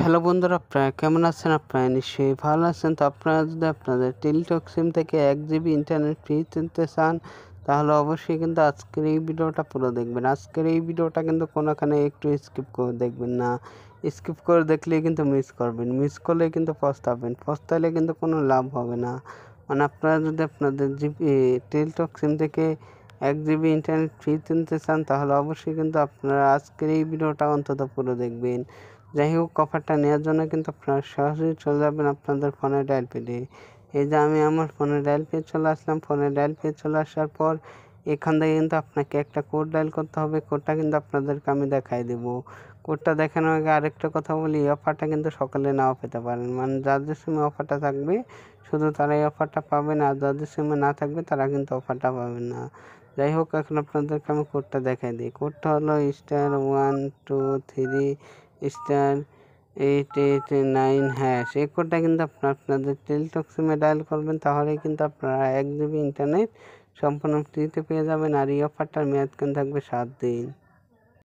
Hello বন্ধুরা, আপনারা কেমন আছেন? আপনারা নিশ্চয়ই ভালো আছেন। তো আপনারা যদি আপনাদের টেলিটক সিম থেকে 1 জিবি ইন্টারনেট ফ্রি নিতে চান, তাহলে অবশ্যই কিন্তু আজকের এই ভিডিওটা পুরো দেখবেন। আজকের এই ভিডিওটা কিন্তু কোনোখানে একটু স্কিপ করে দেখবেন না। স্কিপ করে দেখলেই কিন্তু মিস করবেন। মিস করলে কিন্তু পস্তাবেন। পস্তালে কিন্তু কোনো লাভ হবে না। মানে আপনারা যদি আপনাদের টেলিটক সিম থেকে 1 জিবি ইন্টারনেট ফ্রি নিতে চান, তাহলে অবশ্যই কিন্তু আপনারা আজকের এই ভিডিওটা অন্তত পুরো দেখবেন। যাই হোক, অফারটা নেওয়ার জন্য কিন্তু আপনারা সরাসরি চলে যাবেন আপনাদের ফোনের ডায়াল প্যাডে। এই যে আমি আমার ফোনের ডায়াল প্যাড চলে আসলাম। ফোনের ডায়াল প্যাড চলে আসার পর এখান থেকে কিন্তু আপনাকে একটা কোড ডায়াল করতে হবে। কোডটা কিন্তু আপনাদেরকে আমি দেখাই দেবো। কোডটা দেখানোর আগে আরেকটা কথা বলি, এই অফারটা কিন্তু সকলে নাও পেতে পারেন। মানে যাদের সিমে অফারটা থাকবে শুধু তারা এই অফারটা পাবেন, আর যাদের সিমে না থাকবে তারা কিন্তু অফারটা পাবেন না। যাই হোক, এখন আপনাদেরকে আমি কোডটা দেখাই দিই। কোডটা হলো *123*889#। এই কোডটা কিন্তু আপনাদের টেলিটক সিমে ডায়াল করবেন, তাহলেই কিন্তু আপনারা 1 জিবি ইন্টারনেট সম্পূর্ণ ফ্রিতে পেয়ে যাবেন। আর এই অফারটার মেয়াদ কিন্তু থাকবে 7 দিন।